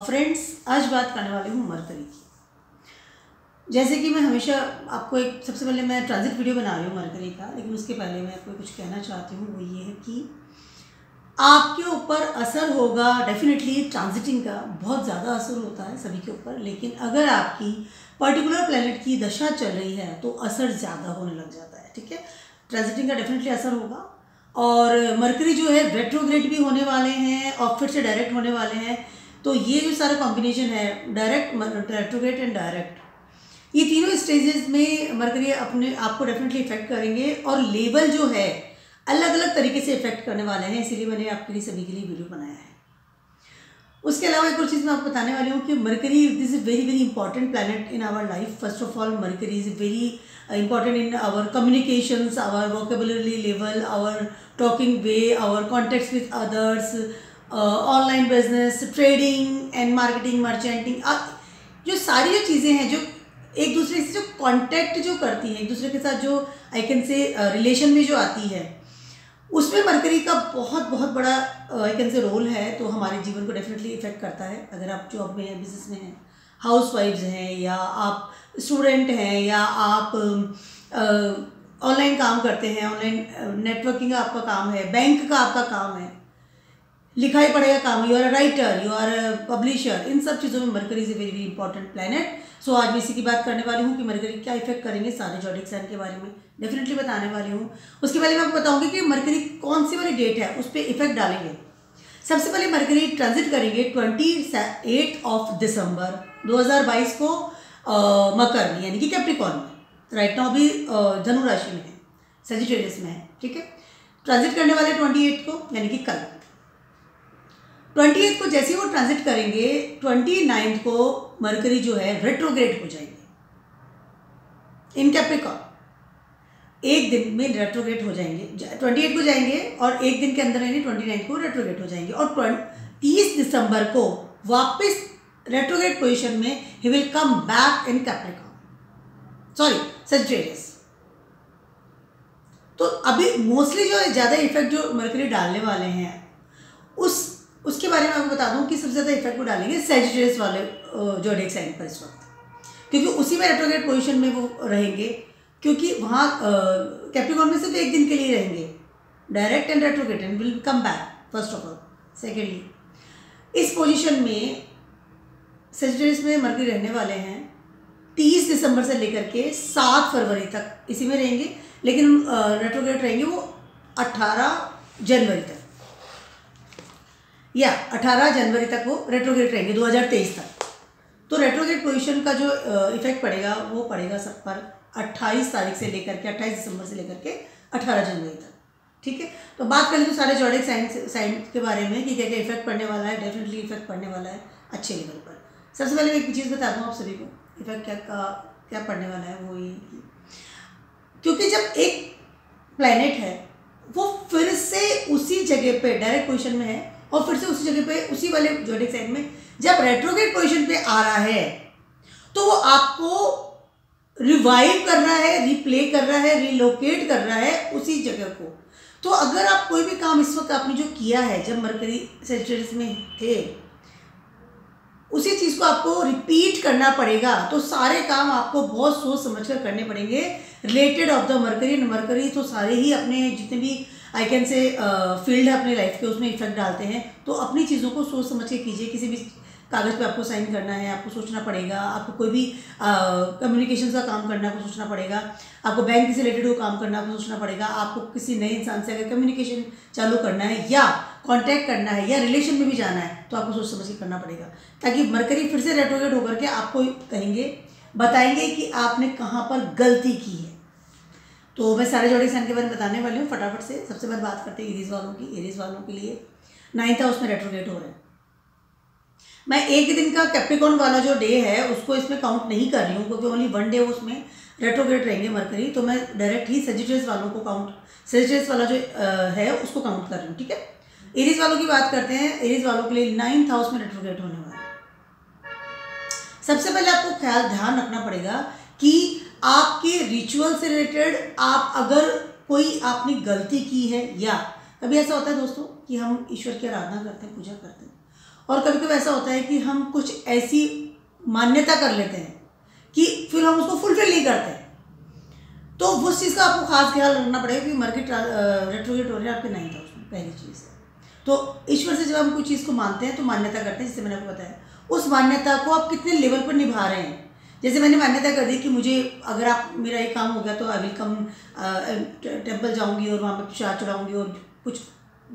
Friends, आज बात करने वाली हूँ मरकरी की। जैसे कि मैं हमेशा आपको एक सबसे पहले मैं ट्रांजिट वीडियो बना रही हूँ मरकरी का, लेकिन उसके पहले मैं आपको कुछ कहना चाहती हूँ। वो ये है कि आपके ऊपर असर होगा, डेफिनेटली ट्रांजिटिंग का बहुत ज़्यादा असर होता है सभी के ऊपर, लेकिन अगर आपकी पर्टिकुलर प्लैनेट की दशा चल रही है तो असर ज़्यादा होने लग जाता है। ठीक है, ट्रांजिटिंग का डेफिनेटली असर होगा। और मरकरी जो है रेट्रोग्रेड भी होने वाले हैं और फिर से डायरेक्ट होने वाले हैं। तो ये जो सारा कॉम्बिनेशन है, डायरेक्ट, रेट्रोग्रेड एंड डायरेक्ट, ये तीनों स्टेजेस में मरकरी अपने आपको डेफिनेटली इफेक्ट करेंगे और लेवल जो है अलग अलग तरीके से इफेक्ट करने वाले हैं। इसीलिए मैंने आपके लिए सभी के लिए वीडियो बनाया है। उसके अलावा एक और चीज़ मैं आपको बताने वाली हूँ कि Mercury this is very very important planet in our life. First of all, Mercury is very important in our communications, our vocabulary level, our talking way, our contacts with others, online business, trading and marketing, merchanting, जो सारी जो चीज़ें हैं जो एक दूसरे से जो कांटेक्ट जो करती हैं, एक दूसरे के साथ जो आई कैन से रिलेशन में जो आती है, उसमें मरकरी का बहुत बहुत बड़ा आई कैन से रोल है। तो हमारे जीवन को डेफिनेटली इफेक्ट करता है। अगर आप जॉब में हैं, बिजनेस में हैं, हाउस वाइफ्स हैं, या आप स्टूडेंट हैं, या आप ऑनलाइन काम करते हैं, ऑनलाइन नेटवर्किंग का आपका काम है, बैंक का आपका काम है, लिखाई पढ़ाई का काम, you are a writer, you are a publisher, इन सब चीज़ों में Mercury is a very very important planet. So आज मैं इसी की बात करने वाली हूँ कि मरकरी क्या इफेक्ट करेंगे सारे ज़ोडिएक साइन के बारे में डेफिनेटली बताने वाली हूँ। उसके पहले मैं आपको बताऊंगी कि मरकरी कौन सी वाली डेट है उस पर इफेक्ट डालेंगे। सबसे पहले मरकरी ट्रांजिट करेंगे 28 दिसंबर 2022 को मकर में, यानी कि कैप्रिकॉर्न में। राइट नाउ भी धनु राशि में है, सजिटेरियस में है। ठीक है, ट्रांजिट करने वाले 28 को, यानी कि कल 28 को जैसे ही वो ट्रांजिट करेंगे, 29 को मरकरी जो है रेट्रोग्रेड हो जाएंगे इन कैप्रिकॉर्न। एक दिन में रेट्रोग्रेड हो जाएंगे, 28 को जाएंगे और एक दिन के अंदर यानी 29 को रेट्रोग्रेड हो जाएंगे। और 30 दिसंबर को वापस रेट्रोग्रेड पोजीशन में he will come back in Capricorn, sorry Sagittarius. तो अभी मोस्टली जो है ज़्यादा इफेक्ट जो मरकरी डालने वाले हैं उसके बारे में आपको बता दूं कि सबसे ज़्यादा इफेक्ट वो डालेंगे सजिटेरियस वाले ज़ोडिएक साइन पर इस वक्त, क्योंकि उसी में रेट्रोग्रेड पोजीशन में वो रहेंगे। क्योंकि वहाँ कैप्रिकॉर्न में सिर्फ एक दिन के लिए रहेंगे, direct and retrograde, and will come back first of all. Secondly, इस पोजीशन में सजिटेरियस में मरकरी रहने वाले हैं 30 दिसंबर से लेकर के 7 फरवरी तक इसी में रहेंगे, लेकिन रेट्रोग्रेड रहेंगे वो 18 जनवरी तक, या 18 जनवरी तक वो रेट्रोग्रेड रहेंगे 2023 तक। तो रेट्रोग्रेड पोजीशन का जो इफेक्ट पड़ेगा वो पड़ेगा सब पर 28 तारीख से लेकर के 28 दिसंबर से लेकर के 18 जनवरी तक। ठीक है, तो बात कर लें तो सारे ज़ोडिएक साइन के बारे में कि क्या क्या इफेक्ट पड़ने वाला है। डेफिनेटली इफेक्ट पड़ने वाला है अच्छे लेवल पर। सबसे पहले मैं एक चीज़ बता दूँ आप सभी को, इफेक्ट क्या पड़ने वाला है वो ये, क्योंकि जब एक प्लैनेट है वो फिर से उसी जगह पे डायरेक्ट पोजीशन में है और फिर से उसी जगह पे उसी वाले ज़ोडिएक साइन में जब रेट्रोग्रेड पोजीशन पे आ रहा है, तो वो आपको रिवाइव कर रहा है, रिप्ले कर रहा है, रिलोकेट कर रहा है उसी जगह को। तो अगर आप कोई भी काम इस वक्त आपने जो किया है जब मरकरी सजिटेरियस में थे, उसी चीज़ को आपको रिपीट करना पड़ेगा। तो सारे काम आपको बहुत सोच समझ कर करने पड़ेंगे related of the mercury. Mercury तो सारे ही अपने जितने भी आई कैन से फील्ड है अपने लाइफ के, उसमें इफेक्ट डालते हैं। तो अपनी चीज़ों को सोच समझ के कीजिए। किसी भी कागज़ पे आपको साइन करना है, आपको सोचना पड़ेगा। आपको कोई भी कम्युनिकेशन का काम करना है, आपको सोचना पड़ेगा। आपको बैंक से रिलेटेड वो काम करना है, आपको सोचना पड़ेगा। आपको किसी नए इंसान से अगर कम्युनिकेशन चालू करना है या कांटेक्ट करना है या रिलेशन में भी जाना है, तो आपको सोच समझ के करना पड़ेगा, ताकि मरकरी फिर से रेट्रोग्रेड होकर के आपको कहेंगे, बताएंगे कि आपने कहाँ पर गलती की है। तो मैं सारे ज़ोडिएक साइन के बारे में बताने वाली हूँ फटाफट से। सबसे पहले बात करते हैं एरीज वालों की। एरीज वालों के लिए 9th हाउस में रेट्रोग्रेड हो रहे हैं। मैं एक दिन का कैप्रिकॉर्न वाला जो डे है उसको इसमें काउंट नहीं कर रही हूँ, क्योंकि ओनली 1 डे उसमें रेट्रोग्रेड रहेंगे मरकरी। तो मैं डायरेक्ट ही सजिटेरियस वालों को सजिटेरियस वाला जो है उसको काउंट कर रही हूँ। ठीक है, एरीज वालों की बात करते हैं। एरीज वालों के लिए 9th हाउस में रेट्रोग्रेड होने वाला है। सबसे पहले आपको ध्यान रखना पड़ेगा कि आपके रिचुअल से रिलेटेड आप अगर कोई आपने गलती की है, या कभी ऐसा होता है दोस्तों कि हम ईश्वर की आराधना करते हैं, पूजा करते हैं, और कभी कभी ऐसा होता है कि हम कुछ ऐसी मान्यता कर लेते हैं कि फिर हम उसको फुलफिल नहीं करते। तो उस चीज़ का आपको खास ख्याल रखना पड़ेगा कि मार्केट रेट्रोग्रेड हो रही है आपके 9th हाउस में, पहली चीज़ है। तो ईश्वर से जब हम कोई चीज़ को मानते हैं तो मान्यता करते हैं, जैसे मैंने आपको बताया, उस मान्यता को आप कितने लेवल पर निभा रहे हैं। जैसे मैंने मान्यता कर दी कि मुझे अगर आप मेरा ये काम हो गया तो आई विल कम टेम्पल जाऊँगी और वहाँ पर प्रसाद चढ़ाऊँगी और कुछ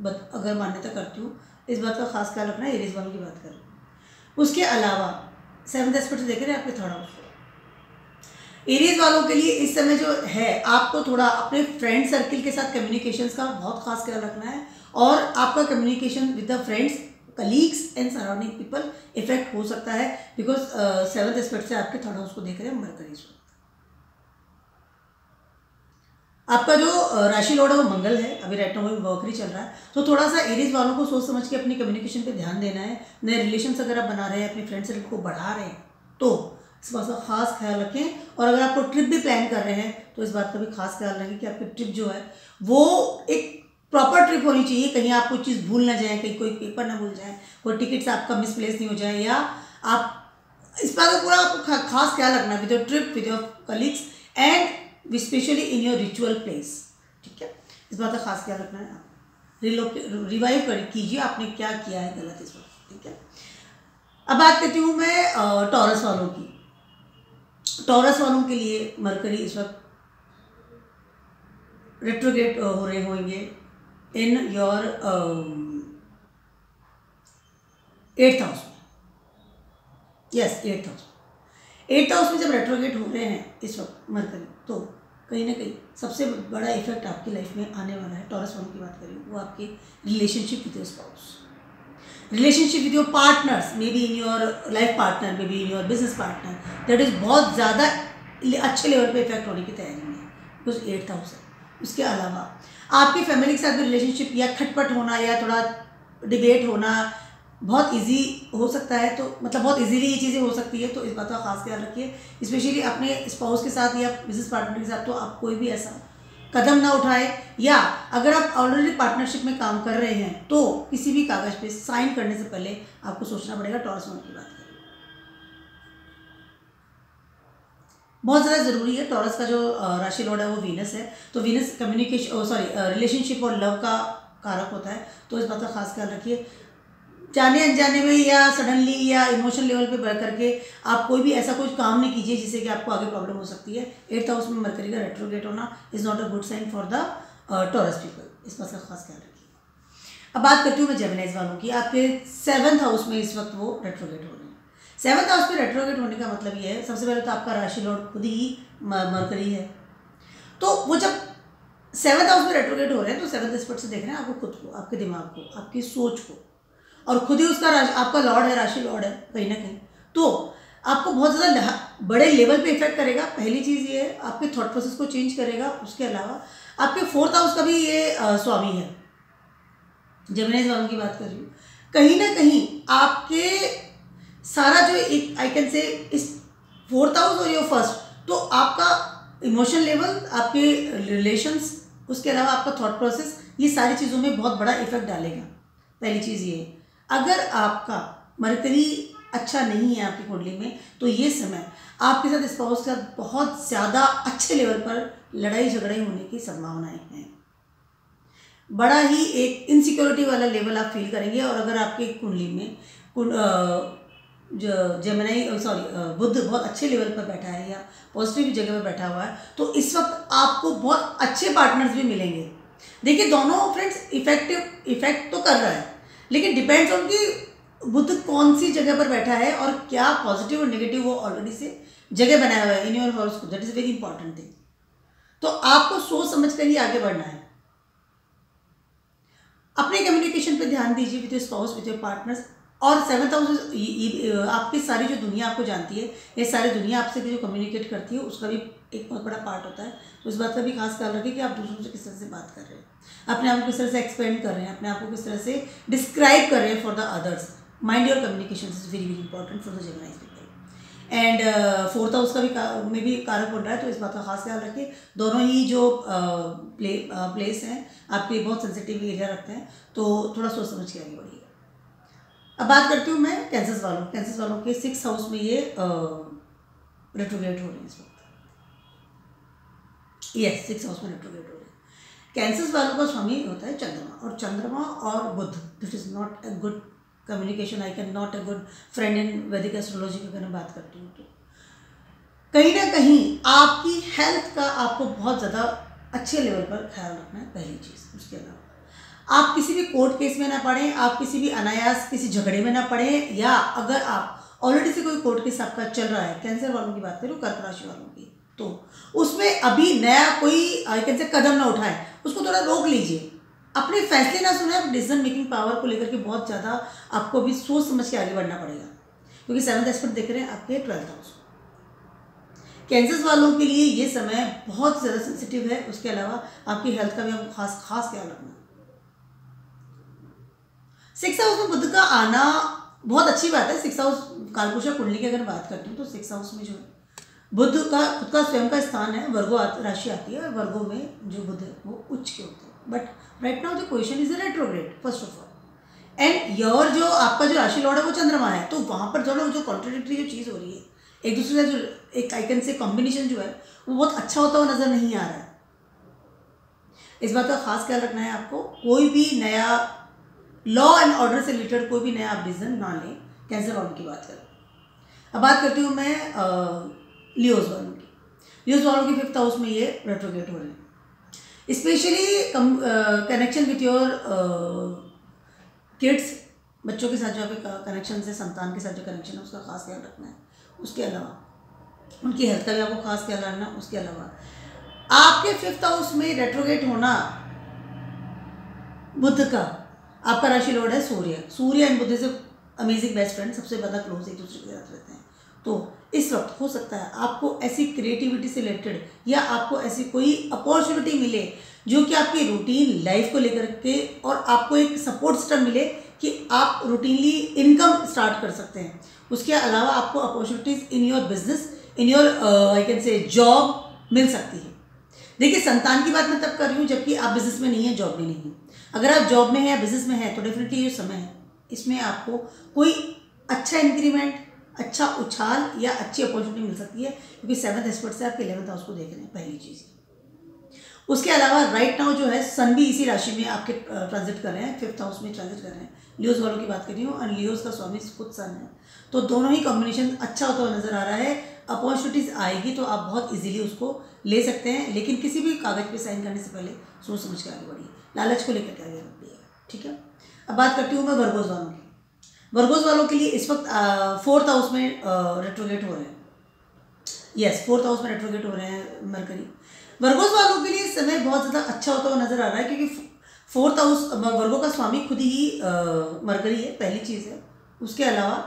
अगर मान्यता करती हूँ, इस बात का खास ख्याल रखना है। एरीज वालों की बात कर रही हूँ। उसके अलावा 7th एस्पेक्ट से देख रहे हैं आपके 3rd हाउस को। एरीज वालों के लिए इस समय जो है, आपको थोड़ा अपने फ्रेंड सर्किल के साथ कम्युनिकेशंस का बहुत खास ख्याल रखना है, और आपका communication with the friends, colleagues and surrounding people effect हो सकता है, बिकॉज 7th एस्पेक्ट से आपके 3rd हाउस को देख रहे हैं मरकरी इस वक्त। आपका जो राशि लॉर्ड है वो मंगल है, अभी राइट नाउ वर्करी चल रहा है, तो थोड़ा सा एरीज वालों को सोच समझ के अपनी कम्युनिकेशन पे ध्यान देना है। नए रिलेशंस अगर आप बना रहे हैं, अपने फ्रेंड सर्कल को बढ़ा रहे हैं, तो इस बात का खास ख्याल रखें। और अगर आपको ट्रिप भी प्लान कर रहे हैं तो इस बात का भी खास ख्याल रखें कि आपकी ट्रिप जो है वो एक प्रॉपर ट्रिप होनी चाहिए। कहीं आप कोई चीज़ भूल ना जाएँ, कहीं कोई पेपर ना भूल जाए, कोई टिकट्स आपका मिसप्लेस नहीं हो जाए, या आप इस बात का पूरा आपको खास ख्याल रखना with your trip, with your colleagues and specially in your ritual place. ठीक है, इस बात का खास ख्याल रखना है। आप रिवाइव कीजिए आपने क्या किया है गलत इस वक्त। ठीक है, अब बात करती हूँ मैं टॉरस वालों की। टॉरस वालों के लिए मरकरी इस वक्त रेट्रोग्रेड हो रहे होंगे इन योर 8th हाउस में। Yes, 8th house. 8th house में जब रेट्रोग्रेड हो रहे हैं इस वक्त मरकरी, तो कहीं ना कहीं सबसे बड़ा इफेक्ट आपकी लाइफ में आने वाला है। टॉरस वालों की बात करें, वो आपके relationship with your spouse, relationship with your partners, may be in your life partner, may be in your business partner, that is बहुत ज़्यादा अच्छे लेवल पे इफेक्ट होने की तैयारी में है, बिकॉज 8th हाउस है। उसके अलावा आपकी फैमिली के साथ भी रिलेशनशिप या खटपट होना या थोड़ा डिबेट होना बहुत इजी हो सकता है, तो मतलब बहुत इजीली ये चीज़ें हो सकती है, तो इस बात का खास ख्याल रखिए, स्पेशली अपने स्पाउस के साथ या बिजनेस पार्टनर के साथ। तो आप कोई भी ऐसा कदम ना उठाए, या अगर आप ऑलरेडी पार्टनरशिप में काम कर रहे हैं तो किसी भी कागज़ पे साइन करने से पहले आपको सोचना पड़ेगा। टॉरस वालों की बात करें, बहुत ज़्यादा ज़रूरी है। टॉरस का जो राशि लॉर्ड है वो वीनस है, तो वीनस कम्युनिकेशन रिलेशनशिप और लव का कारक होता है, तो इस बात का खास ख्याल रखिए। जाने अनजाने में या सडनली या इमोशनल लेवल पे बढ़ करके आप कोई भी ऐसा कुछ काम नहीं कीजिए जिससे कि आपको आगे प्रॉब्लम हो सकती है। 8th हाउस में मरकरी का रेट्रोग्रेड होना is not a good sign for the Taurus people, इस बात का खास ख्याल रखिए। अब बात करती हूँ मैं जेमिनीज वालों की। आपके 7th हाउस में इस वक्त वो रेट्रोग्रेड हो रहे हैं। 7th हाउस में रेट्रोग्रेड होने का मतलब ये है, सबसे पहले तो आपका राशि लॉर्ड खुद ही मरकरी है, तो वो जब 7th हाउस में रेट्रोग्रेड हो रहे हैं तो 7th एस्पेक्ट से देख रहे हैं आपको खुद को, आपके दिमाग को, आपकी सोच को, और खुद ही उसका आपका लॉर्ड है, राशि लॉर्ड है कहीं ना कहीं, तो आपको बहुत ज़्यादा बड़े लेवल पे इफेक्ट करेगा। पहली चीज़ ये है, आपके थॉट प्रोसेस को चेंज करेगा। उसके अलावा आपके 4th हाउस का भी ये स्वामी है, जेमिनीज वालों की बात कर रही हूँ। कहीं ना कहीं आपके सारा जो एक आई कैन से इस 4th हाउस और योर फर्स्ट, तो आपका इमोशनल लेवल, आपके रिलेशंस, उसके अलावा आपका थॉट प्रोसेस, ये सारी चीज़ों में बहुत बड़ा इफेक्ट डालेगा। पहली चीज़ ये है, अगर आपका मरकरी अच्छा नहीं है आपकी कुंडली में, तो ये समय आपके साथ स्पाउस के साथ बहुत ज़्यादा अच्छे लेवल पर लड़ाई झगड़े होने की संभावनाएं हैं। बड़ा ही एक इनसिक्योरिटी वाला लेवल आप फील करेंगे। और अगर आपके कुंडली में बुध बहुत अच्छे लेवल पर बैठा है या पॉजिटिव जगह पर बैठा हुआ है, तो इस वक्त आपको बहुत अच्छे पार्टनर्स भी मिलेंगे। देखिए, दोनों फ्रेंड्स इफेक्ट तो कर रहा है, लेकिन डिपेंड्स ऑन कि बुध कौन सी जगह पर बैठा है और क्या पॉजिटिव और नेगेटिव वो ऑलरेडी से जगह बनाया हुआ है in your horoscope. That is very important thing. तो आपको सोच समझ कर ही आगे बढ़ना है। अपने कम्युनिकेशन पे ध्यान दीजिए with your spouse, with your partners. और 7th हाउस आपकी सारी जो दुनिया आपको जानती है, ये सारी दुनिया आपसे जो कम्युनिकेट करती है, उसका भी एक बहुत बड़ा पार्ट होता है। तो इस बात का भी खास ख्याल रखें कि आप दूसरों से किस तरह से बात कर रहे हैं, अपने आप को किस तरह से एक्सपेंड कर रहे हैं, अपने आप को किस तरह से डिस्क्राइब कर रहे हैं for the others. Mind your communication is very very important for the Geminis people. And 4th house का भी में भी कारक बन रहा है, तो इस बात का खास ख्याल रखें। दोनों ही जो प्लेस हैं आपके बहुत सेंसिटिव एरिया रखते हैं, तो थोड़ा सोच समझ के आगे बढ़िए। अब बात करती हूँ मैं कैंसर वालों के 6th हाउस में ये रेट्रोग्रेड हो रहे हैं इस वक्त। यस, 6th हाउस में रेट्रोग्रेड हो रहे हैं। कैंसर वालों का स्वामी होता है चंद्रमा और बुध। This is not a good communication, I can not a good friend in Vedic astrology की अगर मैं बात करती हूँ तो कहीं ना कहीं आपकी हेल्थ का आपको बहुत ज़्यादा अच्छे लेवल पर ख्याल रखना है, पहली चीज़। उसके अलावा आप किसी भी कोर्ट केस में ना पड़ें, आप किसी भी अनायास किसी झगड़े में ना पड़ें, या अगर आप ऑलरेडी से कोई कोर्ट केस आपका चल रहा है, कैंसर वालों की बात करूँ, कर्क राशि वालों की, तो उसमें अभी नया कोई आई कैन से कदम ना उठाएं, उसको थोड़ा रोक लीजिए। अपने फैसले ना सुने, डिसीजन मेकिंग पावर को लेकर के बहुत ज़्यादा आपको अभी सोच समझ के आगे बढ़ना पड़ेगा, क्योंकि 7th एस्पेक्ट देख रहे हैं आपके 12th हाउस। कैंसर वालों के लिए ये समय बहुत ज़्यादा सेंसिटिव है। उसके अलावा आपकी हेल्थ का भी आपको खास ख्याल रखना है। 6th हाउस में बुध का आना बहुत अच्छी बात है। 6th हाउस कालपुरुष कुंडली की अगर बात करती हूँ तो 6th हाउस में जो है बुध का खुद का स्वयं का स्थान है, वर्गो राशि आती है, और वर्गो में जो बुध है वो उच्च के होते हैं। But right now the question is retrograde first of all, and your जो आपका जो राशि लॉर्ड है वो चंद्रमा है, तो वहाँ पर जो कॉन्ट्राडिक्टरी जो चीज़ हो रही है, एक दूसरे का जो एक आइकन से कॉम्बिनेशन जो है वो बहुत अच्छा होता हुआ नजर नहीं आ रहा है। इस बात का खास ख्याल रखना है आपको। कोई भी नया लॉ एंड ऑर्डर से रिलेटेड कोई भी नया आप डिसीजन ना लें। कैंसर वालों की बात करें। अब बात करती हूँ मैं लियोज वालों की। लियोज वालों की 5th हाउस में ये रेट्रोग्रेड हो रहे हैं। Specially connection with your kids, बच्चों के साथ जो आपके कनेक्शन है, संतान के साथ जो कनेक्शन है उसका खास ख्याल रखना है। उसके अलावा उनकी हेल्थ का भी आपको खास ख्याल रखना। उसके अलावा आपके 5th हाउस में रेट्रोग्रेड होना बुध का, आपका राशि लॉर्ड है सूर्य एंड बुध से अमेजिंग बेस्ट फ्रेंड, सबसे ज़्यादा क्लोज एक दूसरे के साथ रहते हैं। तो इस वक्त हो सकता है आपको ऐसी क्रिएटिविटी से रिलेटेड या आपको ऐसी कोई अपॉर्चुनिटी मिले जो कि आपकी रूटीन लाइफ को लेकर के, और आपको एक सपोर्ट सिस्टम मिले कि आप रूटीनली इनकम स्टार्ट कर सकते हैं। उसके अलावा आपको opportunities in your business, in your I can say job मिल सकती है। देखिए, संतान की बात मैं तब कर रही हूँ जबकि आप बिजनेस में नहीं है, जॉब में नहीं है। अगर आप जॉब में है या बिजनेस में है तो डेफिनेटली ये समय है, इसमें आपको कोई अच्छा इंक्रीमेंट, अच्छा उछाल या अच्छी अपॉर्चुनिटी मिल सकती है, क्योंकि 7th एस्पेक्ट से आपके 11th हाउस को देख रहे हैं, पहली चीज़। उसके अलावा राइट नाउ जो है सन भी इसी राशि में आपके ट्रांजिट कर रहे हैं, 5th हाउस में ट्रांजिट कर रहे हैं। लियोज वालों की बात कर रही हूँ, और लियोज का स्वामी खुद सन है, तो दोनों ही कॉम्बिनेशन अच्छा होता हुआ नजर आ रहा है। अपॉर्चुनिटीज आएगी तो आप बहुत इजीली उसको ले सकते हैं, लेकिन किसी भी कागज पे साइन करने से पहले सोच समझ के आगे बढ़िए, लालच को लेकर के आगे बढ़िए, ठीक है। अब बात करती हूँ मैं वर्गोज वालों की। वर्गोज वालों के लिए इस वक्त 4th हाउस में रेट्रोग्रेड हो रहे हैं। यस, 4th हाउस में रेट्रोग्रेड हो रहे हैं मरकरी। वर्गोज वालों के लिए समय बहुत ज़्यादा अच्छा होता हुआ नजर आ रहा है, क्योंकि 4th हाउस वर्गो का स्वामी खुद ही मरकरी है, पहली चीज़ है। उसके अलावा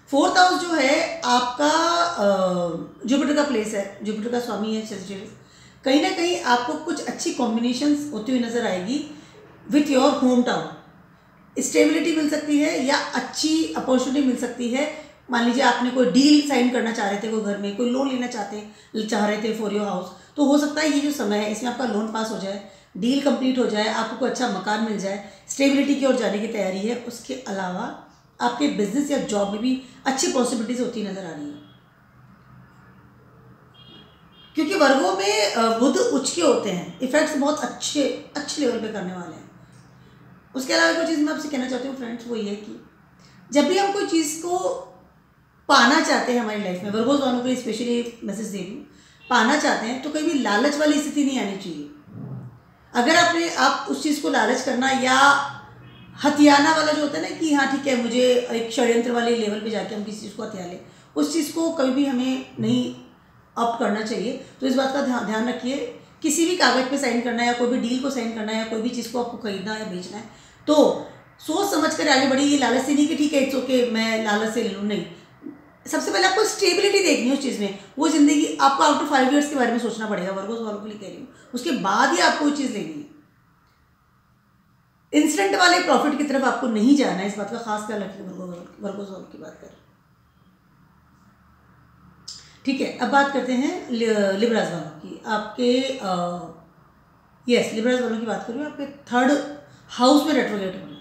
4th हाउस जो है आपका जुपिटर का प्लेस है, जुपिटर का स्वामी है सजिटेरियस। कहीं ना कहीं आपको कुछ अच्छी कॉम्बिनेशंस होती हुई नजर आएगी with your hometown. Stability मिल सकती है या अच्छी अपॉर्चुनिटी मिल सकती है। मान लीजिए आपने कोई डील साइन करना चाह रहे थे, कोई घर में कोई लोन लेना चाह रहे थे फॉर योर हाउस, तो हो सकता है ये जो समय है इसमें आपका लोन पास हो जाए, डील कंप्लीट हो जाए, आपको कोई अच्छा मकान मिल जाए, स्टेबिलिटी की ओर जाने की तैयारी है। उसके अलावा आपके बिजनेस या जॉब में भी अच्छी पॉसिबिलिटीज होती नजर आ रही है, क्योंकि वर्गों में बुध उच्च के होते हैं, इफेक्ट्स बहुत अच्छे लेवल पे करने वाले हैं। उसके अलावा कोई चीज़ मैं आपसे कहना चाहती हूँ फ्रेंड्स, वो ये कि जब भी हम कोई चीज़ को पाना चाहते हैं हमारी लाइफ में, वर्गोज वालों को स्पेशली मैसेज दे रही हूँ, पाना चाहते हैं तो कभी लालच वाली स्थिति नहीं आनी चाहिए। अगर आप उस चीज़ को लालच करना या हथियाना वाला जो होता है ना कि हाँ ठीक है मुझे एक षड्यंत्र वाले लेवल पे जाके हम किसी चीज़ को हथिया लें, उस चीज़ को कभी भी हमें नहीं ऑप्ट करना चाहिए। तो इस बात का ध्यान रखिए, किसी भी कागज पे साइन करना है या कोई भी डील को साइन करना है या कोई भी चीज़ को आपको खरीदना या बेचना है तो सोच समझ कर आगे बढ़िए। ये लालच से नहीं कि ठीक है इट्स ओके मैं लालच से ले लूँ, नहीं। सबसे पहले आपको स्टेबिलिटी देखनी है उस चीज़ में, वो ज़िंदगी आपको आफ्टर 5 years के बारे में सोचना पड़ेगा, वर्गोज वालों के लिए कह रही हूँ। उसके बाद ही आपको वो चीज़ लेनी है, इंस्टेंट वाले प्रॉफिट की तरफ आपको नहीं जाना है। इस बात का खास ख्याल रखिए वर्गोज वालों की बात करें, ठीक है। अब बात करते हैं लिब्राज वालों की। आपके लिब्राज वालों की बात करूँ, आपके 3rd हाउस में रेट्रोग्रेड हो रहे हैं।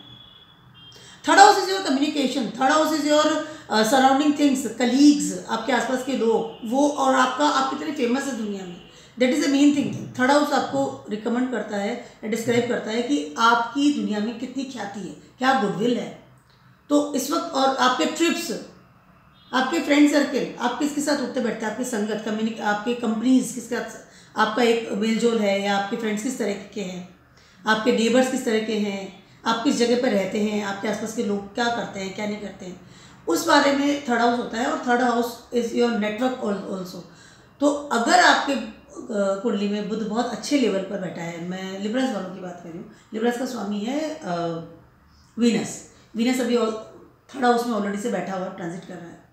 Third house is your communication, third house is your surrounding things, colleagues, आपके आसपास के लोग, वो और आप कितने फेमस है दुनिया में, that is a main thing. Third house आपको रिकमेंड करता है या डिस्क्राइब करता है कि आपकी दुनिया में कितनी ख्याति है, क्या गुडविल है। तो इस वक्त और आपके ट्रिप्स, आपके फ्रेंड सर्कल, आप किसके साथ उठते बैठते हैं, आपकी संगत, आपके कंपनीज किसके साथ आपका एक मेलजोल है, या आपके फ्रेंड्स किस तरह के हैं, आपके नेबर्स किस तरह के हैं, आप किस जगह पर रहते हैं, आपके आसपास के लोग क्या करते हैं क्या नहीं करते हैं, उस बारे में थर्ड हाउस होता है। और third house is your network also. तो अगर आपके कुंडली में बुध बहुत अच्छे लेवल पर बैठा है, मैं लिब्रास वालों की बात कर रही हूँ, लिब्रास का स्वामी है वीनस अभी थर्ड हाउस में ऑलरेडी से बैठा हुआ ट्रांजिट कर रहा है।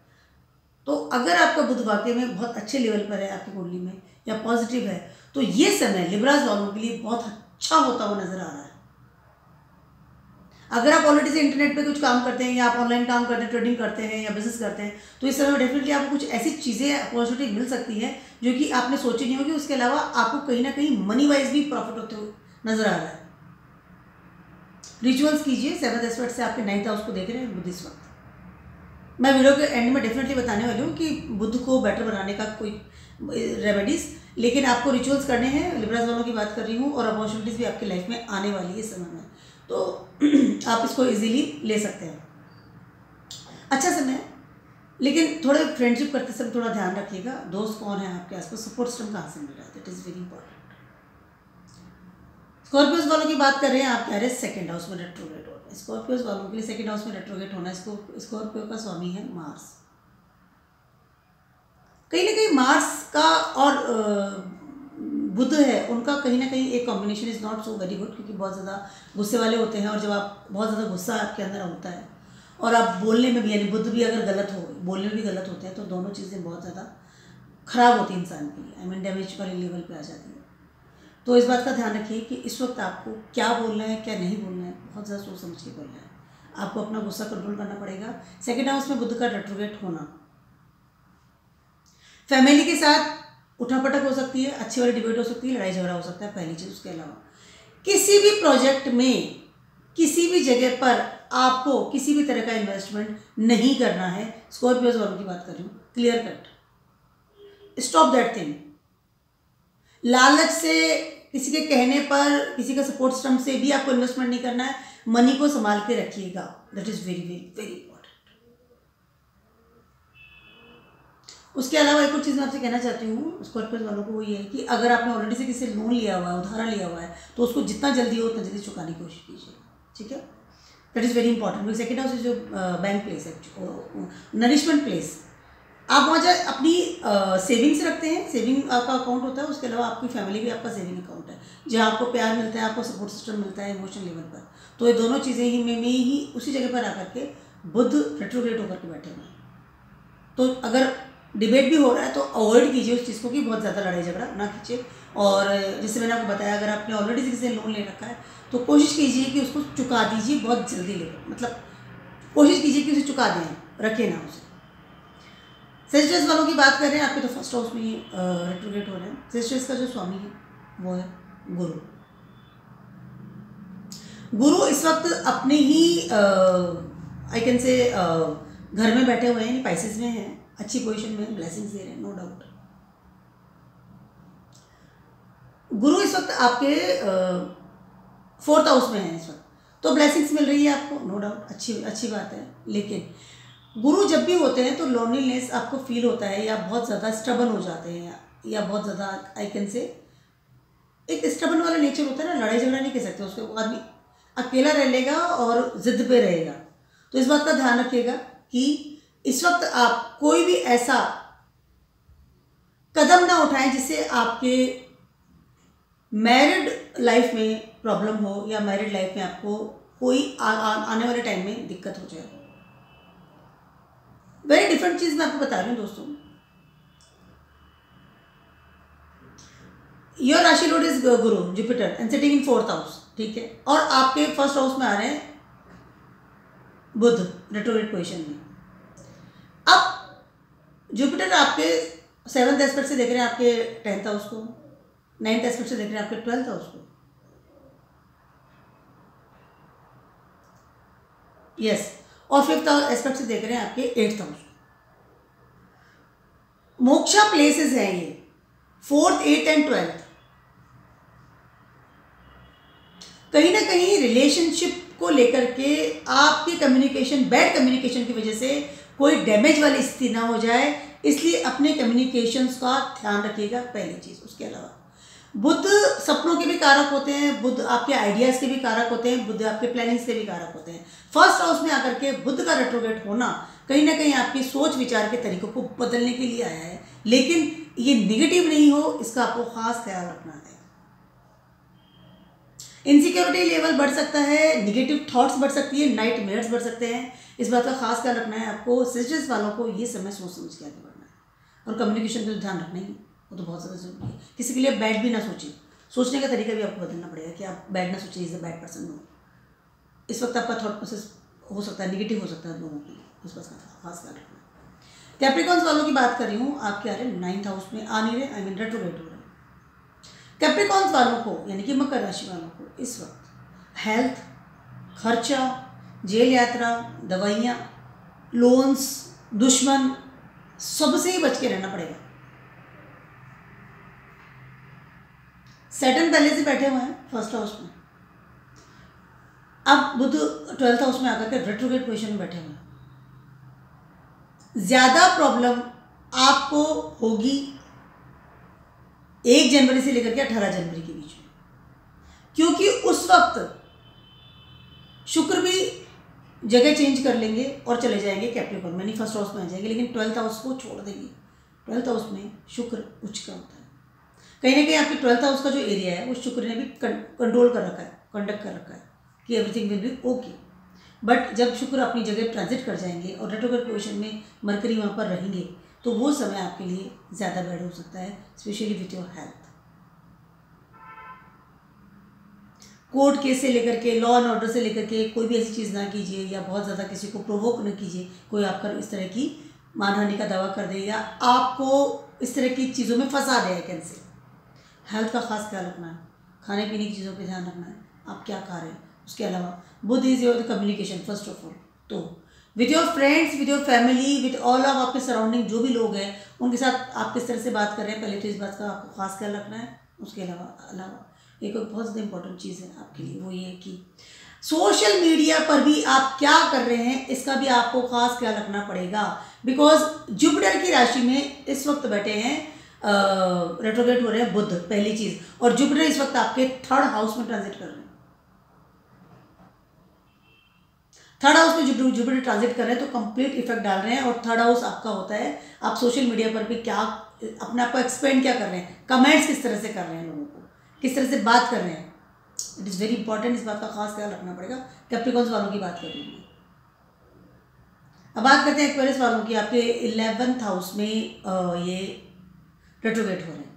तो अगर आपका बुध वाकई में बहुत अच्छे लेवल पर है आपकी कुंडली में या पॉजिटिव है, तो ये समय लिब्रास वालों के लिए बहुत अच्छा होता हुआ नजर आ रहा है। अगर आप ऑलरेडी से इंटरनेट पे कुछ काम करते हैं, या आप ऑनलाइन काम करते हैं, ट्रेडिंग करते हैं या बिजनेस करते हैं, तो इस समय डेफिनेटली आपको कुछ ऐसी चीज़ें अपॉर्चुनिटी मिल सकती है जो कि आपने सोची नहीं होगी। उसके अलावा आपको कहीं ना कहीं मनी वाइज भी प्रॉफिट होते हुए नजर आ रहा है। रिचुअल्स कीजिए, 7th एस्पेक्ट से आपके 9th हाउस को देख रहे हैं बुध इस वक्त। मैं वीडियो के एंड में डेफिनेटली बताने वाली हूँ कि बुध को बेटर बनाने का कोई रेमेडीज, लेकिन आपको रिचुअल्स करने हैं। लिब्रास वालों की बात कर रही हूँ, और अपॉर्चुनिटीज़ भी आपकी लाइफ में आने वाली है इस समय में, तो आप इसको इजीली ले सकते हैं। अच्छा समय, लेकिन थोड़े फ्रेंडशिप करते समय थोड़ा ध्यान रखिएगा, दोस्त कौन है आपके आसपास, सपोर्ट सिस्टम कहाँ से मिल रहा है, that is very important. Scorpios वालों की बात कर रहे हैं, आप कह रहे हैं सेकंड हाउस में रेट्रोग्रेट हो रहा है। स्कॉर्पियोज वालों के लिए सेकंड हाउस में रेट्रोग्रेट होना है। स्कॉर्पियो का स्वामी है मार्स। कहीं ना कहीं मार्स का और बुध है, उनका कहीं ना कहीं एक combination is not so very good, क्योंकि बहुत ज़्यादा गुस्से वाले होते हैं, और जब आप बहुत ज़्यादा गुस्सा आपके अंदर होता है और आप बोलने में भी, यानी बुध भी अगर गलत हो, बोलने में भी गलत होते हैं, तो दोनों चीज़ें बहुत ज़्यादा ख़राब होती है इंसान के लिए, आई मीन डैमेज वाले लेवल पे आ जाती है। तो इस बात का ध्यान रखिए कि इस वक्त आपको क्या बोलना है क्या नहीं बोलना है, बहुत ज़्यादा सोच समझ के बोलना है। आपको अपना गुस्सा कंट्रोल करना पड़ेगा। सेकेंड हाउस में बुध का रेट्रोग्रेट होना, फैमिली के साथ उठापटक हो सकती है, अच्छी वाली डिबेट हो सकती है, लड़ाई झगड़ा हो सकता है, पहली चीज़। उसके अलावा किसी भी प्रोजेक्ट में, किसी भी जगह पर आपको किसी भी तरह का इन्वेस्टमेंट नहीं करना है। स्कॉर्पियोज वालों की बात कर रही हूँ, clear cut, stop that thing. लालच से, किसी के कहने पर, किसी का सपोर्ट सिस्टम से भी आपको इन्वेस्टमेंट नहीं करना है। मनी को संभाल के रखिएगा, that is very very very important. उसके अलावा एक और चीज़ मैं आपसे कहना चाहती हूँ स्कॉर्पियो वालों को, वो ये है कि अगर आपने ऑलरेडी से किसी लोन लिया हुआ है, उधारा लिया हुआ है, तो उसको जितना जल्दी हो उतना जल्दी चुकाने की कोशिश कीजिए, ठीक है। That is very important. Second house is जो बैंक प्लेस है, नरिशमेंट प्लेस। आप वहाँ जाए अपनी सेविंग्स रखते हैं, सेविंग आपका अकाउंट होता है। उसके अलावा आपकी फैमिली भी आपका सेविंग अकाउंट है, जहाँ आपको प्यार मिलता है, आपको सपोर्ट सिस्टम मिलता है इमोशनल लेवल पर। तो ये दोनों चीज़ें ही में ही उसी जगह पर आकर के बुध रेट्रोग्रेट होकर के बैठे हुए हैं। तो अगर डिबेट भी हो रहा है तो अवॉइड कीजिए उस चीज़ को, कि बहुत ज़्यादा लड़ाई झगड़ा ना कीजिए। और जैसे मैंने आपको बताया, अगर आपने ऑलरेडी किसी से लोन ले रखा है तो कोशिश कीजिए कि उसको चुका दीजिए बहुत जल्दी लेकर, मतलब कोशिश कीजिए कि उसे चुका दें, रखे ना उसे। सेजिटेरियस वालों की बात कर रहे हैं, आपके तो फर्स्ट हाउस में ही रेट्रोग्रेट हो रहे हैं। सेजिटेरियस का जो स्वामी है वो है गुरु। गुरु इस वक्त अपने ही आई कैन से घर में बैठे हुए हैं, पाइसेस में हैं, अच्छी पोजीशन में, ब्लेसिंग्स दे रहे हैं, नो डाउट। गुरु इस वक्त आपके 4th हाउस में है इस वक्त, तो ब्लेसिंग्स मिल रही है आपको, नो डाउट, अच्छी बात है। लेकिन गुरु जब भी होते हैं तो लोनलीनेस आपको फील होता है, या बहुत ज़्यादा स्टबन हो जाते हैं, या बहुत ज़्यादा आई कैन से एक स्टबन वाला नेचर होता है ना, लड़ाई झगड़ा नहीं कह सकते उसको, वो आदमी अकेला रह लेगा और जिद पे रहेगा। तो इस बात का ध्यान रखिएगा कि इस वक्त आप कोई भी ऐसा कदम ना उठाएं जिससे आपके मैरिड लाइफ में प्रॉब्लम हो, या मैरिड लाइफ में आपको कोई आने वाले टाइम में दिक्कत हो जाए। वेरी डिफरेंट चीज़ मैं आपको बता रही हूँ दोस्तों। योर राशि Lord is Guru Jupiter and sitting in 4th house, ठीक है, और आपके 1st हाउस में आ रहे हैं बुध रेट्रोग्रेड पोजीशन में। अब जुपिटर आपके 7th एस्पेक्ट से देख रहे हैं आपके 10th हाउस को, 9th एस्पेक्ट से देख रहे हैं आपके 12th हाउस को। यस, और 5th एस्पेक्ट से देख रहे हैं आपके 8th हाउस। मोक्षा प्लेसेस हैं ये 4th, 8th एंड 12th। कहीं ना कहीं रिलेशनशिप को लेकर के आपकी कम्युनिकेशन, बैड कम्युनिकेशन की वजह से कोई डैमेज वाली स्थिति ना हो जाए, इसलिए अपने कम्युनिकेशंस का ध्यान रखिएगा, पहली चीज़। उसके अलावा बुध सपनों के भी कारक होते हैं, बुध आपके आइडियाज़ के भी कारक होते हैं, बुध आपके प्लानिंग्स के भी कारक होते हैं। फर्स्ट हाउस में आकर के बुध का रेट्रोग्रेड होना कहीं ना कहीं आपकी सोच विचार के तरीकों को बदलने के लिए आया है, लेकिन ये निगेटिव नहीं हो, इसका आपको खास ख्याल रखना है। इनसिक्योरिटी लेवल बढ़ सकता है, निगेटिव थॉट्स बढ़ सकती है, नाइटमेयर्स बढ़ सकते हैं, इस बात का खास ख्याल रखना है आपको। सिस्टर्स वालों को ये समय सोच समझ के आगे बढ़ना है, और कम्युनिकेशन का ध्यान रखना ही, वो तो बहुत ज़्यादा जरूरी है। किसी के लिए बैड भी ना सोचें, सोचने का तरीका भी आपको बदलना पड़ेगा कि आप बैड ना सोचें, is a bad person. No, इस वक्त आपका थॉट प्रोसेस हो सकता है नेगेटिव हो सकता है लोगों के लिए, इस बात का खास ख्याल रखना है। कैप्रिकॉन्स वालों की बात कर रही हूँ, आप क्या रहे 9th हाउस में आ नहीं रहे, आई मीन रेट्रोग्रेड हो रहे हैं। कैप्रिकॉन्स वालों को यानी कि मकर राशि वालों को इस वक्त हेल्थ, खर्चा, जेल यात्रा, दवाइयाँ, लोन्स, दुश्मन, सबसे ही बच के रहना पड़ेगा। सैटर्न पहले से बैठे हुए हैं 1st हाउस में, अब बुध 12th हाउस में आकर के रेट्रोग्रेड पोजीशन में बैठे हुए हैं। ज़्यादा प्रॉब्लम आपको होगी 1 जनवरी से लेकर के 18 जनवरी के बीच में, क्योंकि उस वक्त शुक्र भी जगह चेंज कर लेंगे और चले जाएंगे कैप्रिकॉर्न में, नहीं 1st हाउस में आ जाएंगे, लेकिन 12th हाउस को छोड़ देंगे। 12th हाउस में शुक्र उच्च का होता है, कहीं ना कहीं आपकी 12th हाउस का जो एरिया है वो शुक्र ने भी कंट्रोल कर रखा है, कंडक्ट कर रखा है कि everything will be okay. But जब शुक्र अपनी जगह ट्रांजिट कर जाएंगे और रेट्रोग्रेड पोजीशन में मरकरी वहाँ पर रहेंगे, तो वो समय आपके लिए ज़्यादा बैड हो सकता है, specially with your health. Court case से लेकर के, लॉ एंड ऑर्डर से लेकर के कोई भी ऐसी चीज़ ना कीजिए, या बहुत ज़्यादा किसी को प्रोवोक न कीजिए, कोई आपका इस तरह की मानहानि का दावा कर दे या आपको इस तरह की चीज़ों में फंसा दे। कैसे हेल्थ का खास ख्याल रखना है, खाने पीने की चीज़ों पे ध्यान रखना है, आप क्या खा रहे हैं। उसके अलावा बुध is your communication first of all, तो with your friends, with your family, with all of आपके सराउंडिंग जो भी लोग हैं उनके साथ आप किस तरह से बात कर रहे हैं, पहले तो इस बात का आपको खास ख्याल रखना है। उसके अलावा एक और बहुत ज़्यादा इंपॉर्टेंट चीज़ है आपके लिए, वो ये है कि सोशल मीडिया पर भी आप क्या कर रहे हैं इसका भी आपको खास ख्याल रखना पड़ेगा, बिकॉज जुपिटर की राशि में इस वक्त बैठे हैं, रेट्रोग्रेड हो रहे हैं बुध, पहली चीज़, और जुपिटर इस वक्त आपके 3rd हाउस में ट्रांजिट कर रहे हैं। 3rd हाउस में जुपिटर ट्रांजिट कर रहे हैं तो कंप्लीट इफेक्ट डाल रहे हैं, और 3rd हाउस आपका होता है आप सोशल मीडिया पर भी क्या अपने आप को एक्सपेंड क्या कर रहे हैं, कमेंट्स किस तरह से कर रहे हैं, लोगों को किस तरह से बात कर रहे हैं। इट इज़ वेरी इंपॉर्टेंट, इस बात का खास ख्याल रखना पड़ेगा। कैप्रिकॉन्स वालों की बात कर रही हूँ। अब बात करते हैं एक्वेरियस वालों की, आपके 11th हाउस में ये रेट्रोग्रेड हो रहे हैं।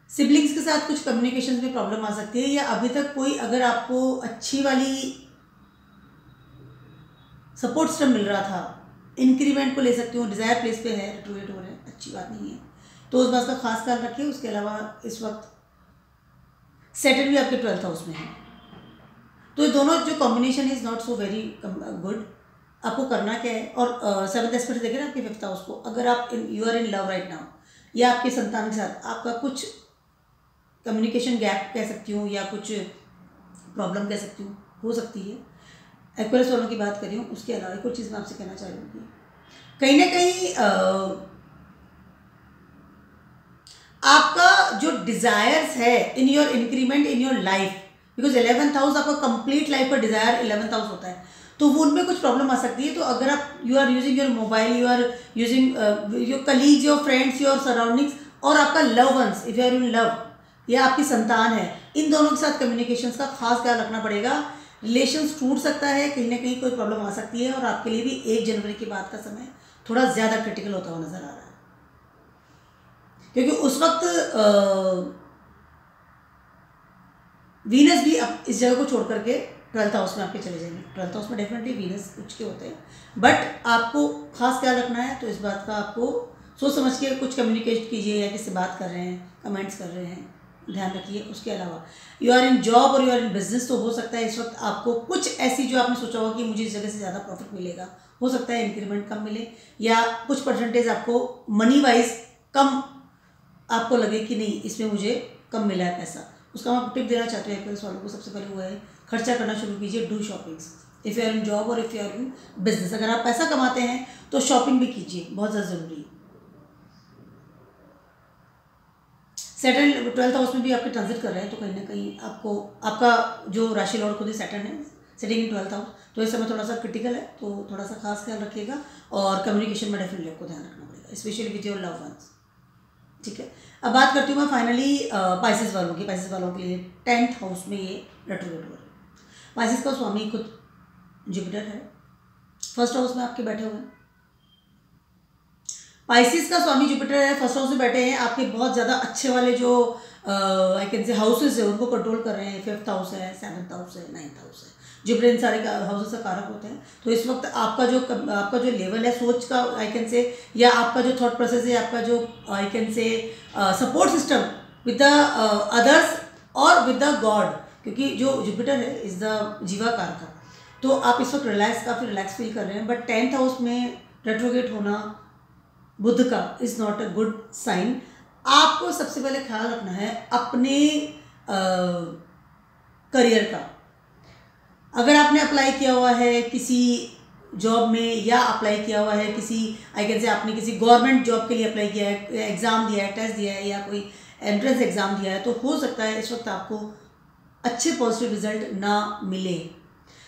सिबलिंग्स के साथ कुछ कम्युनिकेशन में प्रॉब्लम आ सकती है, या अभी तक कोई अगर आपको अच्छी वाली सपोर्ट सिस्टम मिल रहा था, इंक्रीमेंट को ले सकती हूँ, डिज़ायर प्लेस पे है, रेट्रोग्रेड हो रहे हैं, अच्छी बात नहीं है, तो उस बात का खास ख्याल रखिए। उसके अलावा इस वक्त सैटर्न भी आपके 12th हाउस में है, तो ये दोनों जो combination is not so very good. आपको करना क्या है, और 7th एस्पेक्ट देखें ना आपके 5th हाउस को, अगर आप you are in love right now, या आपके संतान के साथ आपका कुछ कम्युनिकेशन गैप कह सकती हूँ या कुछ प्रॉब्लम कह सकती हूँ, हो सकती है। एक्वेरियस वालों की बात कर रही हूँ। उसके अलावा एक और चीज़ मैं आपसे कहना चाह रही हूँ कि कहीं ना कहीं आपका जो डिज़ायर्स है in your increment in your life, because 11th house आपका कंप्लीट लाइफ का डिज़ायर 11th हाउस होता है, तो वो उनमें कुछ प्रॉब्लम आ सकती है। तो अगर आप you are using your mobile, you are using your colleagues, your friends, your surroundings, और आपका love ones, if you are in love, या आपकी संतान है, इन दोनों के साथ कम्युनिकेशंस का खास ख्याल रखना पड़ेगा। रिलेशंस टूट सकता है, कहीं ना कहीं कोई प्रॉब्लम आ सकती है, और आपके लिए भी 1 जनवरी के बाद का समय थोड़ा ज़्यादा क्रिटिकल होता हुआ नज़र आ रहा है, क्योंकि उस वक्त वीनस भी अब इस जगह को छोड़ करके 12th हाउस में आपके चले जाएंगे। 12th हाउस में डेफिनेटली वीनस उच्च के होते हैं, बट आपको खास ख्याल रखना है। तो इस बात का आपको सोच समझ के कुछ कम्युनिकेट कीजिए, या किससे बात कर रहे हैं, कमेंट्स कर रहे हैं, ध्यान रखिए। उसके अलावा यू आर इन जॉब और यू आर इन बिजनेस, तो हो सकता है इस वक्त आपको कुछ ऐसी जो आपने सोचा होगा कि मुझे इस जगह से ज़्यादा प्रॉफिट मिलेगा, हो सकता है इंक्रीमेंट कम मिले या कुछ परसेंटेज आपको मनी वाइज कम आपको लगे कि नहीं इसमें मुझे कम मिला है पैसा। उसका मैं टिप देना चाहते हैं एक्वेरियस वालों को। सबसे पहले वो है खर्चा करना शुरू कीजिए, do shoppings if you are in job और if you are in business. अगर आप पैसा कमाते हैं तो शॉपिंग भी कीजिए, बहुत ज़्यादा ज़रूरी है। सैटर्न 12th हाउस में भी आपके ट्रांजिट कर रहे हैं, तो कहीं ना कहीं आपको आपका जो राशि लॉर्ड खुद ही सैटर्न है सिटिंग इन 12th हाउस, तो इस समय थोड़ा सा क्रिटिकल है, तो थोड़ा सा खास ख्याल रखिएगा और कम्युनिकेशन में डेफिनेटली आपको ध्यान रखना पड़ेगा, specially with your love ones. ठीक है, अब बात करती हूँ मैं फाइनली पाइसेस वालों की। पाइसेस वालों के लिए 10th हाउस में ये रेट्रोग्रेड हो रहा है। पाइसेस का स्वामी खुद जुपिटर है, फर्स्ट हाउस में आपके बैठे हुए हैं। पाइसेस का स्वामी जुपिटर है, फर्स्ट हाउस में बैठे हैं, आपके बहुत ज़्यादा अच्छे वाले जो आई कैन से हाउसेस है उनको कंट्रोल कर रहे हैं। 5th हाउस है, 7th हाउस है, 9th हाउस है, जुपिटर इन सारे हाउसेस का कारक होते हैं। तो इस वक्त आपका जो लेवल है सोच का आई कैन से, या आपका जो थॉट प्रोसेस है, आपका जो आई कैन से support system with the others और विद द गॉड, क्योंकि जो जुपिटर है इज़ द जीवा कारक, तो आप इस वक्त काफ़ी रिलैक्स फील कर रहे हैं। बट 10th हाउस में रेट्रोगेट होना बुध का is not a good sign. आपको सबसे पहले ख्याल रखना है अपने करियर का। अगर आपने अप्लाई किया हुआ है किसी जॉब में या अप्लाई किया हुआ है किसी आई कैन से आपने किसी गवर्नमेंट जॉब के लिए अप्लाई किया है, एग्ज़ाम दिया है, टेस्ट दिया है या कोई एंट्रेंस एग्ज़ाम दिया है, तो हो सकता है इस वक्त आपको अच्छे पॉजिटिव रिजल्ट ना मिले।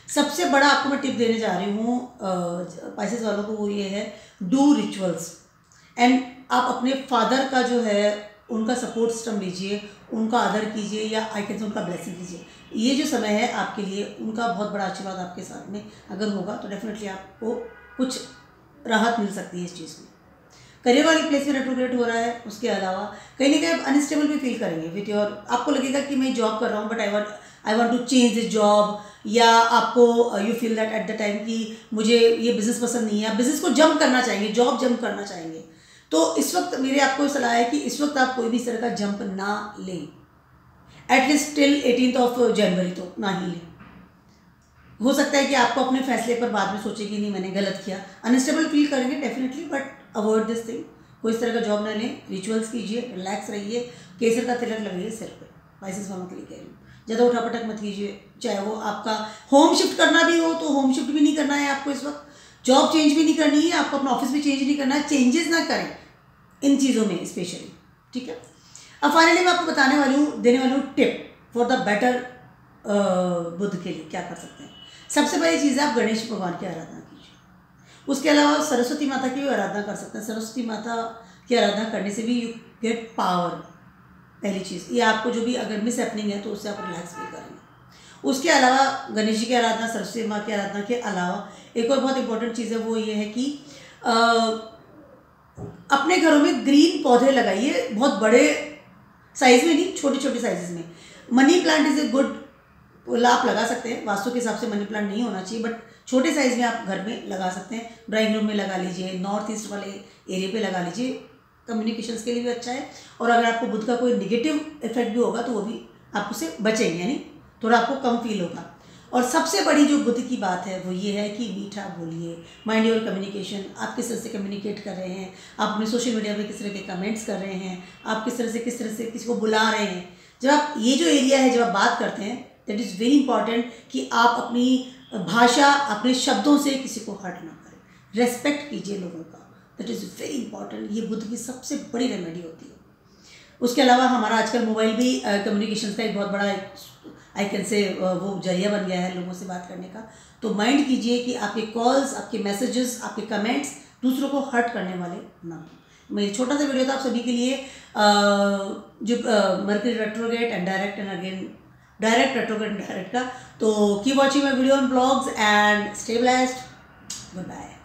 सबसे बड़ा आपको मैं टिप देने जा रही हूँ पाइसेस वालों को, वो ये है डू रिचुअल्स एंड आप अपने फादर का जो है उनका सपोर्ट सिस्टम लीजिए, उनका आदर कीजिए या आई कैन से उनका ब्लेसिंग लीजिए। ये जो समय है आपके लिए उनका बहुत बड़ा आशीर्वाद आपके साथ में अगर होगा तो डेफिनेटली आपको कुछ राहत मिल सकती है इस चीज़ में। करियर वाली प्लेस में रेट्रोग्रेड हो रहा है, उसके अलावा कहीं ना कहीं आप अनस्टेबल भी फील करेंगे विथ योर, आपको लगेगा कि मैं जॉब कर रहा हूँ but I want to change this job, या आपको you feel that at the time कि मुझे ये बिज़नेस पसंद नहीं है, आप बिज़नेस को जंप करना चाहेंगे, जॉब जंप करना चाहेंगे। तो इस वक्त मेरे आपको सलाह है कि इस वक्त आप कोई भी इस तरह का जंप ना लें, एटलीस्ट टिल 18th जनवरी तो ना ही लें। हो सकता है कि आपको अपने फैसले पर बाद में सोचे कि नहीं मैंने गलत किया, अनस्टेबल फील करेंगे definitely, but avoid this thing. कोई इस तरह का जॉब ना लें, रिचुअल्स कीजिए, रिलैक्स रहिए, केसर का तिलक लगाइए सिर पे। पाइसेस वालों के लिए कह रही हूँ, ज़्यादा उठापटक मत कीजिए, चाहे वो आपका होम शिफ्ट करना भी हो तो होम शिफ्ट भी नहीं करना है आपको इस वक्त, जॉब चेंज भी नहीं करनी है आपको, अपना ऑफिस भी चेंज नहीं करना है, चेंजेस ना करें इन चीज़ों में स्पेशली। ठीक है, अब फाइनली मैं आपको बताने वाली हूँ, देने वाली हूँ टिप फॉर द बेटर बुध के लिए क्या कर सकते हैं। सबसे पहली चीज़ है आप गणेश भगवान की आराधना कीजिए। उसके अलावा सरस्वती माता की भी आराधना कर सकते हैं। सरस्वती माता की आराधना करने से भी यू गेट पावर, पहली चीज़ ये आपको जो भी अगर मिस हैपनिंग है तो उससे आप रिलैक्स फील करेंगे। उसके अलावा गणेश जी की आराधना, सरस्वती माँ की आराधना के अलावा एक और बहुत इंपॉर्टेंट चीज़ है, वो ये है कि अपने घरों में ग्रीन पौधे लगाइए, बहुत बड़े साइज़ में नहीं, छोटे छोटे साइजेस में। Money plant is a good, आप लगा सकते हैं, वास्तु के हिसाब से मनी प्लांट नहीं होना चाहिए, बट छोटे साइज़ में आप घर में लगा सकते हैं। ड्राइंग रूम में लगा लीजिए, नॉर्थ ईस्ट वाले एरिया पे लगा लीजिए, कम्युनिकेशंस के लिए भी अच्छा है। और अगर आपको बुध का कोई नेगेटिव इफेक्ट भी होगा तो वो भी आप उससे बचेंगे, यानी थोड़ा आपको कम फील होगा। और सबसे बड़ी जो बुध की बात है वो ये है कि मीठा बोलिए, माइंड योर कम्युनिकेशन। आप किस तरह से कम्युनिकेट कर रहे हैं, आप अपने सोशल मीडिया पे किस तरह के कमेंट्स कर रहे हैं, आप किस तरह से किसी को बुला रहे हैं। जब आप ये जो एरिया है जब आप बात करते हैं, दैट इज़ वेरी इंपॉर्टेंट कि आप अपनी भाषा, अपने शब्दों से किसी को हर्ट ना करें, रेस्पेक्ट कीजिए लोगों का, दैट इज़ वेरी इंपॉर्टेंट। ये बुध की सबसे बड़ी रेमेडी होती है। उसके अलावा हमारा आजकल मोबाइल भी कम्युनिकेशन का एक बहुत बड़ा आई कैन से वो जरिया बन गया है लोगों से बात करने का। तो माइंड कीजिए कि आपके कॉल्स, आपके मैसेजेस, आपके कमेंट्स दूसरों को हर्ट करने वाले ना हो। मेरी छोटा सा वीडियो था आप सभी के लिए, जो Mercury retrograde and direct and again direct retrograde direct का। तो keep watching my video on blogs and stay blessed. Good bye.